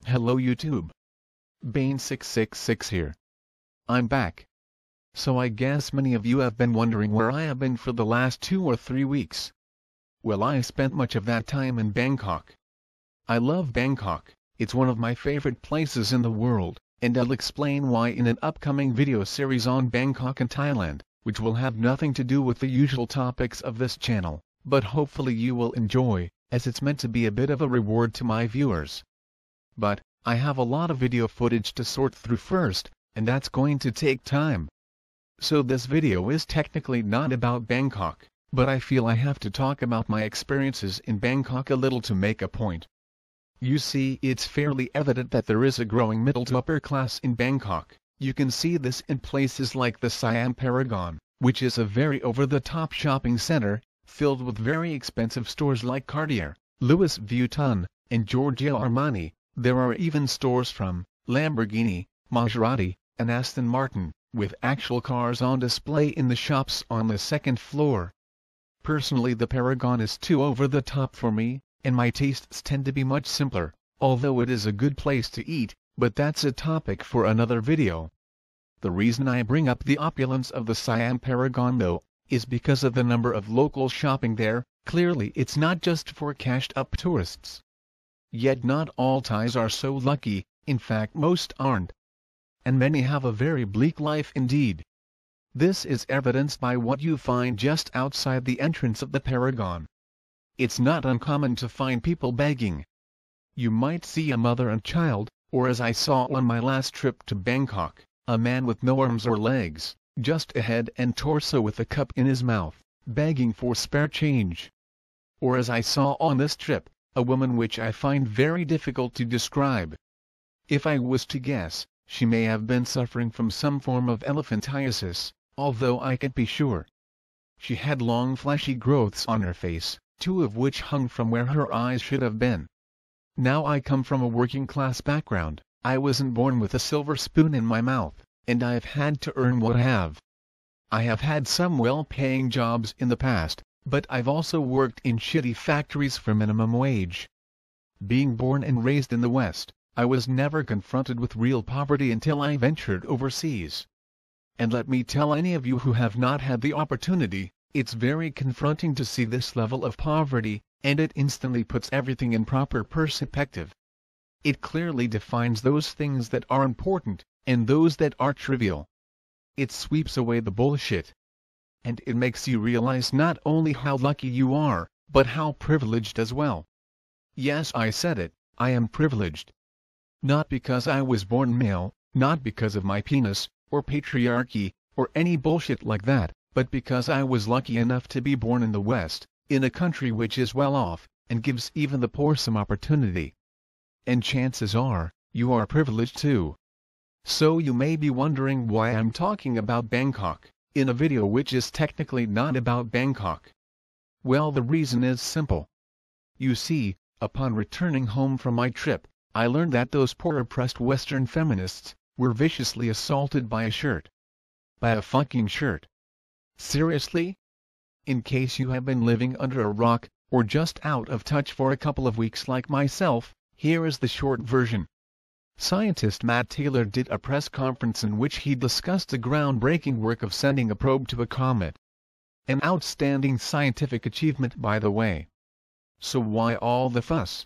Hello YouTube. Bane666 here. I'm back. So I guess many of you have been wondering where I have been for the last 2 or 3 weeks. Well, I spent much of that time in Bangkok. I love Bangkok, it's one of my favorite places in the world, and I'll explain why in an upcoming video series on Bangkok and Thailand, which will have nothing to do with the usual topics of this channel, but hopefully you will enjoy, as it's meant to be a bit of a reward to my viewers. But, I have a lot of video footage to sort through first, and that's going to take time. So this video is technically not about Bangkok, but I feel I have to talk about my experiences in Bangkok a little to make a point. You see, it's fairly evident that there is a growing middle to upper class in Bangkok. You can see this in places like the Siam Paragon, which is a very over-the-top shopping center, filled with very expensive stores like Cartier, Louis Vuitton, and Giorgio Armani. There are even stores from Lamborghini, Maserati, and Aston Martin, with actual cars on display in the shops on the second floor. Personally, the Paragon is too over the top for me, and my tastes tend to be much simpler, although it is a good place to eat, but that's a topic for another video. The reason I bring up the opulence of the Siam Paragon though, is because of the number of locals shopping there. Clearly it's not just for cashed-up tourists. Yet not all Thais are so lucky, in fact most aren't. And many have a very bleak life indeed. This is evidenced by what you find just outside the entrance of the Paragon. It's not uncommon to find people begging. You might see a mother and child, or as I saw on my last trip to Bangkok, a man with no arms or legs, just a head and torso with a cup in his mouth, begging for spare change. Or as I saw on this trip, a woman which I find very difficult to describe. If I was to guess, she may have been suffering from some form of elephantiasis, although I can't be sure. She had long fleshy growths on her face, 2 of which hung from where her eyes should have been. Now I come from a working class background. I wasn't born with a silver spoon in my mouth, and I've had to earn what I have. I have had some well-paying jobs in the past, but I've also worked in shitty factories for minimum wage. Being born and raised in the West, I was never confronted with real poverty until I ventured overseas. And let me tell any of you who have not had the opportunity, it's very confronting to see this level of poverty, and it instantly puts everything in proper perspective. It clearly defines those things that are important, and those that are trivial. It sweeps away the bullshit. And it makes you realize not only how lucky you are, but how privileged as well. Yes, I said it, I am privileged. Not because I was born male, not because of my penis, or patriarchy, or any bullshit like that, but because I was lucky enough to be born in the West, in a country which is well off, and gives even the poor some opportunity. And chances are, you are privileged too. So you may be wondering why I'm talking about Bangkok in a video which is technically not about Bangkok. Well, the reason is simple. You see, upon returning home from my trip, I learned that those poor oppressed Western feminists were viciously assaulted by a shirt. By a fucking shirt. Seriously? In case you have been living under a rock, or just out of touch for a couple of weeks like myself, here is the short version. Scientist Matt Taylor did a press conference in which he discussed the groundbreaking work of sending a probe to a comet. An outstanding scientific achievement, by the way. So why all the fuss?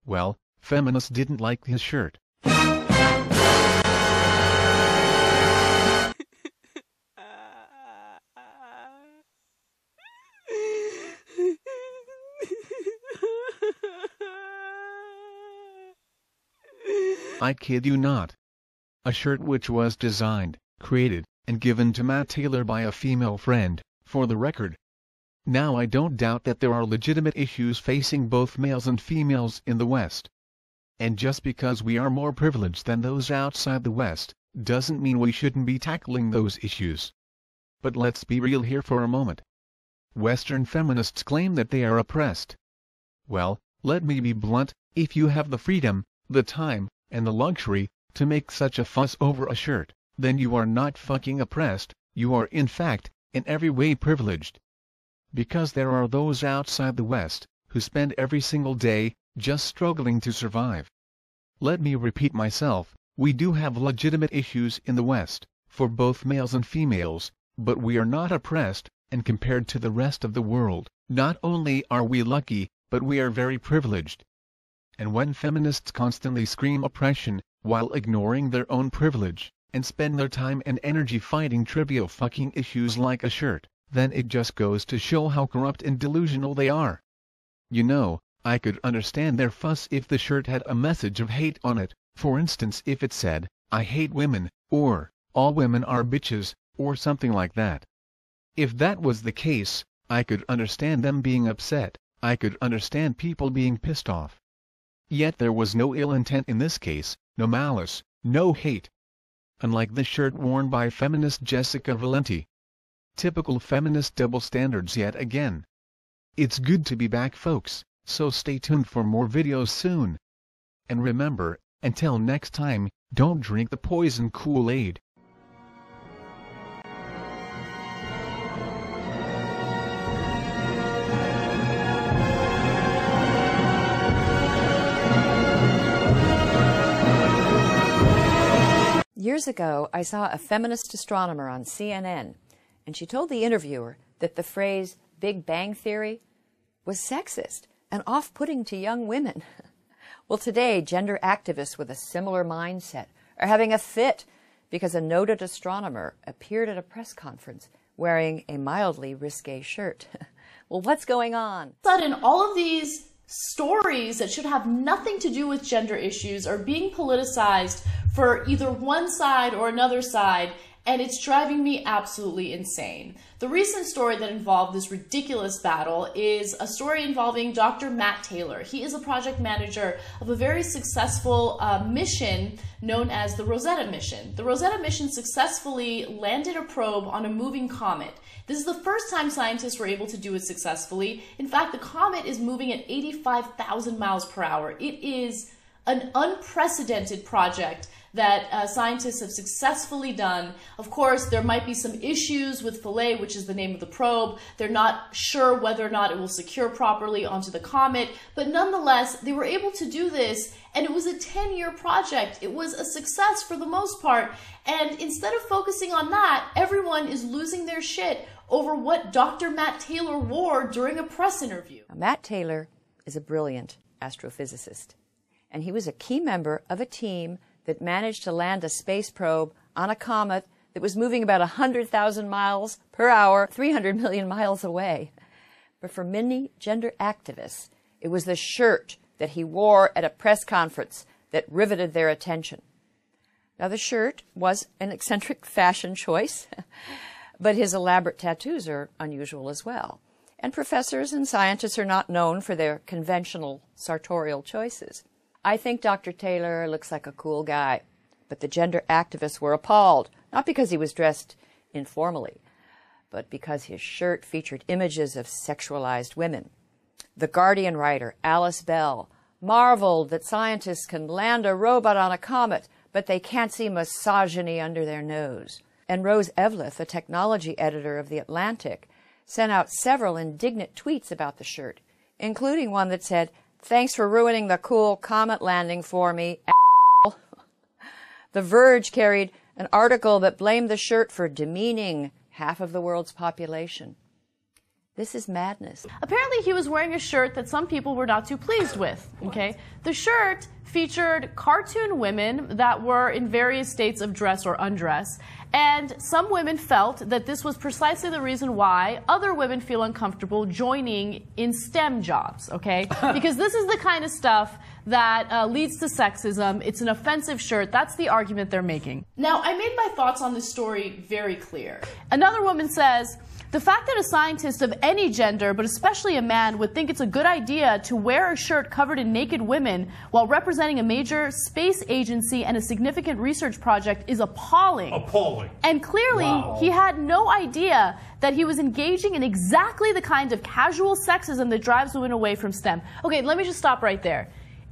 Well, feminists didn't like his shirt. I kid you not. A shirt which was designed, created, and given to Matt Taylor by a female friend, for the record. Now I don't doubt that there are legitimate issues facing both males and females in the West. And just because we are more privileged than those outside the West, doesn't mean we shouldn't be tackling those issues. But let's be real here for a moment. Western feminists claim that they are oppressed. Well, let me be blunt, if you have the freedom, the time, and the luxury, to make such a fuss over a shirt, then you are not fucking oppressed, you are in fact, in every way privileged. Because there are those outside the West, who spend every single day, just struggling to survive. Let me repeat myself, we do have legitimate issues in the West, for both males and females, but we are not oppressed, and compared to the rest of the world, not only are we lucky, but we are very privileged. And when feminists constantly scream oppression, while ignoring their own privilege, and spend their time and energy fighting trivial fucking issues like a shirt, then it just goes to show how corrupt and delusional they are. You know, I could understand their fuss if the shirt had a message of hate on it, for instance if it said, "I hate women," or, "All women are bitches," or something like that. If that was the case, I could understand them being upset, I could understand people being pissed off. Yet there was no ill intent in this case, no malice, no hate. Unlike the shirt worn by feminist Jessica Valenti. Typical feminist double standards yet again. It's good to be back, folks, so stay tuned for more videos soon. And remember, until next time, don't drink the poison Kool-Aid. Years ago, I saw a feminist astronomer on CNN, and she told the interviewer that the phrase Big Bang Theory was sexist and off-putting to young women. Well, today, gender activists with a similar mindset are having a fit because a noted astronomer appeared at a press conference wearing a mildly risque shirt. Well, what's going on? Sudden, all of these stories that should have nothing to do with gender issues are being politicized for either one side or another side, and it's driving me absolutely insane. The recent story that involved this ridiculous battle is a story involving Dr. Matt Taylor. He is a project manager of a very successful mission known as the Rosetta mission. The Rosetta mission successfully landed a probe on a moving comet. This is the first time scientists were able to do it successfully. In fact, the comet is moving at 85,000 miles per hour. It is an unprecedented project that scientists have successfully done. Of course, there might be some issues with Philae, which is the name of the probe. They're not sure whether or not it will secure properly onto the comet, but nonetheless, they were able to do this, and it was a 10-year project. It was a success for the most part, and instead of focusing on that, everyone is losing their shit over what Dr. Matt Taylor wore during a press interview. Now, Matt Taylor is a brilliant astrophysicist, and he was a key member of a team that managed to land a space probe on a comet that was moving about 100,000 miles per hour, 300 million miles away. But for many gender activists, it was the shirt that he wore at a press conference that riveted their attention. Now, the shirt was an eccentric fashion choice, but his elaborate tattoos are unusual as well. And professors and scientists are not known for their conventional sartorial choices. I think Dr. Taylor looks like a cool guy, but the gender activists were appalled, not because he was dressed informally, but because his shirt featured images of sexualized women. The Guardian writer Alice Bell marveled that scientists can land a robot on a comet, but they can't see misogyny under their nose. And Rose Eveleth, a technology editor of The Atlantic, sent out several indignant tweets about the shirt, including one that said, "Thanks for ruining the cool comet landing for me, a**hole." The Verge carried an article that blamed the shirt for demeaning half of the world's population. This is madness. Apparently he was wearing a shirt that some people were not too pleased with, okay? The shirt featured cartoon women that were in various states of dress or undress, and some women felt that this was precisely the reason why other women feel uncomfortable joining in STEM jobs, okay? Because this is the kind of stuff that leads to sexism. It's an offensive shirt. That's the argument they're making. Now, I made my thoughts on this story very clear. Another woman says, the fact that a scientist of any gender, but especially a man, would think it's a good idea to wear a shirt covered in naked women while representing a major space agency and a significant research project is appalling. Appalling. And clearly, he had no idea that he was engaging in exactly the kind of casual sexism that drives women away from STEM. Okay, let me just stop right there.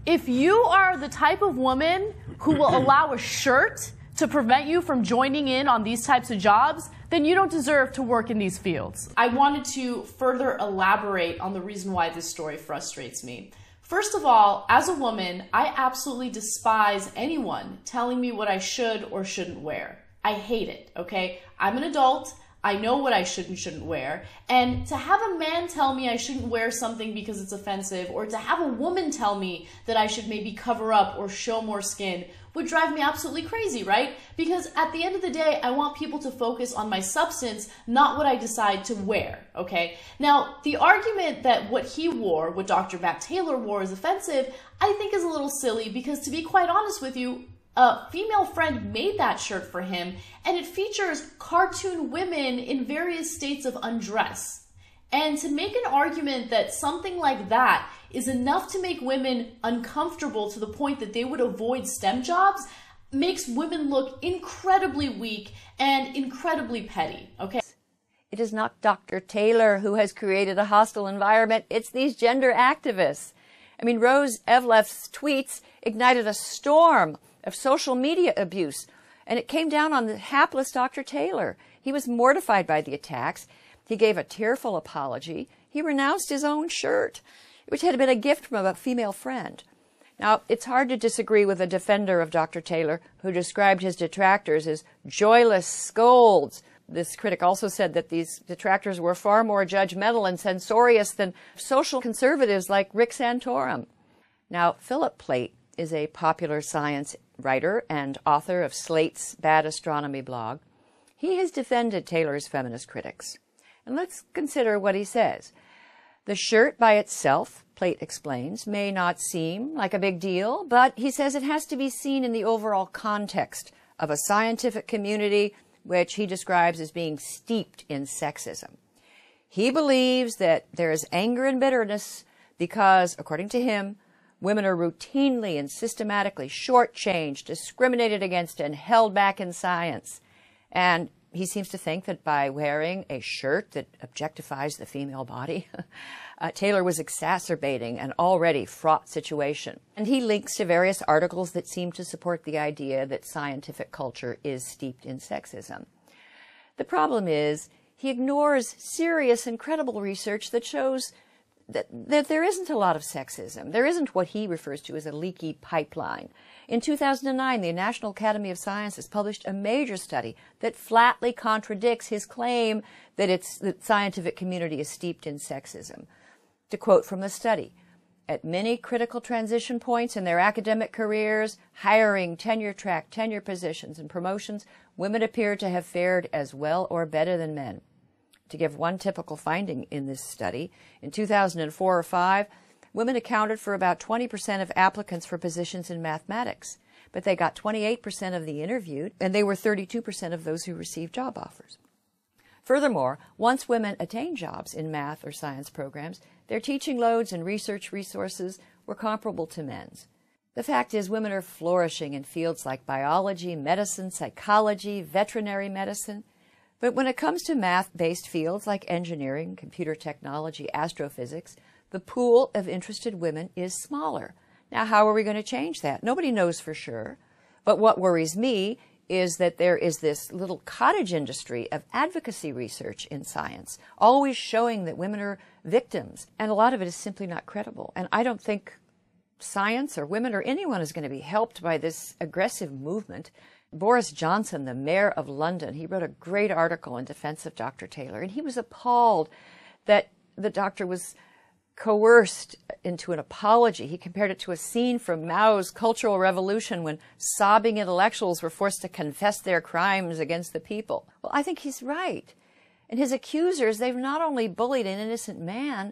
If you are the type of woman who will allow a shirt to prevent you from joining in on these types of jobs, then you don't deserve to work in these fields. I wanted to further elaborate on the reason why this story frustrates me. First of all, as a woman, I absolutely despise anyone telling me what I should or shouldn't wear. I hate it, okay? I'm an adult. I know what I should and shouldn't wear. And to have a man tell me I shouldn't wear something because it's offensive, or to have a woman tell me that I should maybe cover up or show more skin, would drive me absolutely crazy, right? Because at the end of the day, I want people to focus on my substance, not what I decide to wear, okay? Now, the argument that what he wore, what Dr. Matt Taylor wore, is offensive, I think is a little silly because, to be quite honest with you, a female friend made that shirt for him, and it features cartoon women in various states of undress. And to make an argument that something like that is enough to make women uncomfortable to the point that they would avoid STEM jobs makes women look incredibly weak and incredibly petty, okay? It is not Dr. Taylor who has created a hostile environment. It's these gender activists. I mean, Rose Evleff's tweets ignited a storm of social media abuse, and it came down on the hapless Dr. Taylor. He was mortified by the attacks. He gave a tearful apology. He renounced his own shirt, which had been a gift from a female friend. Now, it's hard to disagree with a defender of Dr. Taylor who described his detractors as joyless scolds. This critic also said that these detractors were far more judgmental and censorious than social conservatives like Rick Santorum. Now, Philip Plait is a popular science writer and author of Slate's Bad Astronomy blog. He has defended Taylor's feminist critics. And let's consider what he says. The shirt by itself, Plait explains, may not seem like a big deal, but he says it has to be seen in the overall context of a scientific community which he describes as being steeped in sexism. He believes that there is anger and bitterness because, according to him, women are routinely and systematically shortchanged, discriminated against, and held back in science. And he seems to think that by wearing a shirt that objectifies the female body, Taylor was exacerbating an already fraught situation. And he links to various articles that seem to support the idea that scientific culture is steeped in sexism. The problem is he ignores serious and credible research that shows that there isn't a lot of sexism. There isn't what he refers to as a leaky pipeline. In 2009, the National Academy of Sciences published a major study that flatly contradicts his claim that the scientific community is steeped in sexism. To quote from the study, at many critical transition points in their academic careers, hiring, tenure-track, tenure positions, and promotions, women appear to have fared as well or better than men. To give one typical finding in this study, in 2004 or 5, women accounted for about 20% of applicants for positions in mathematics, but they got 28% of the interviewed, and they were 32% of those who received job offers. Furthermore, once women attained jobs in math or science programs, their teaching loads and research resources were comparable to men's. The fact is, women are flourishing in fields like biology, medicine, psychology, veterinary medicine. But when it comes to math-based fields like engineering, computer technology, astrophysics, the pool of interested women is smaller. Now, how are we going to change that? Nobody knows for sure. But what worries me is that there is this little cottage industry of advocacy research in science, always showing that women are victims. And a lot of it is simply not credible. And I don't think science or women or anyone is going to be helped by this aggressive movement. Boris Johnson, the mayor of London, he wrote a great article in defense of Dr. Taylor, and he was appalled that the doctor was coerced into an apology. He compared it to a scene from Mao's Cultural Revolution when sobbing intellectuals were forced to confess their crimes against the people. Well, I think he's right. And his accusers, they've not only bullied an innocent man,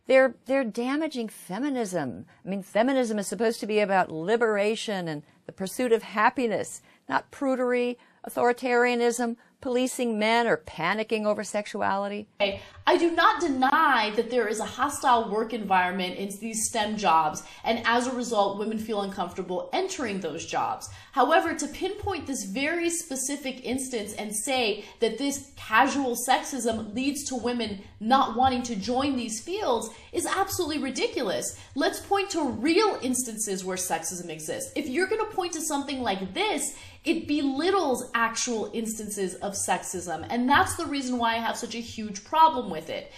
they're damaging feminism. I mean, feminism is supposed to be about liberation and the pursuit of happiness, not prudery, authoritarianism, policing men, or panicking over sexuality. I do not deny that there is a hostile work environment in these STEM jobs, and as a result, women feel uncomfortable entering those jobs. However, to pinpoint this very specific instance and say that this casual sexism leads to women not wanting to join these fields is absolutely ridiculous. Let's point to real instances where sexism exists. If you're going to point to something like this, it belittles actual instances of sexism, and that's the reason why I have such a huge problem with it.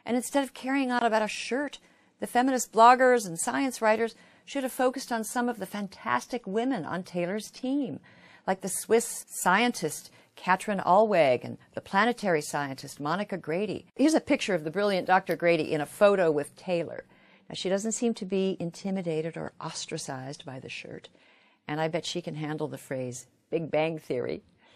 And instead of carrying on about a shirt The feminist bloggers and science writers should have focused on some of the fantastic women on Taylor's team, like the Swiss scientist Katrin Allweg and the planetary scientist Monica Grady. Here's a picture of the brilliant Dr. Grady in a photo with Taylor. Now, she doesn't seem to be intimidated or ostracized by the shirt, and I bet she can handle the phrase Big Bang Theory.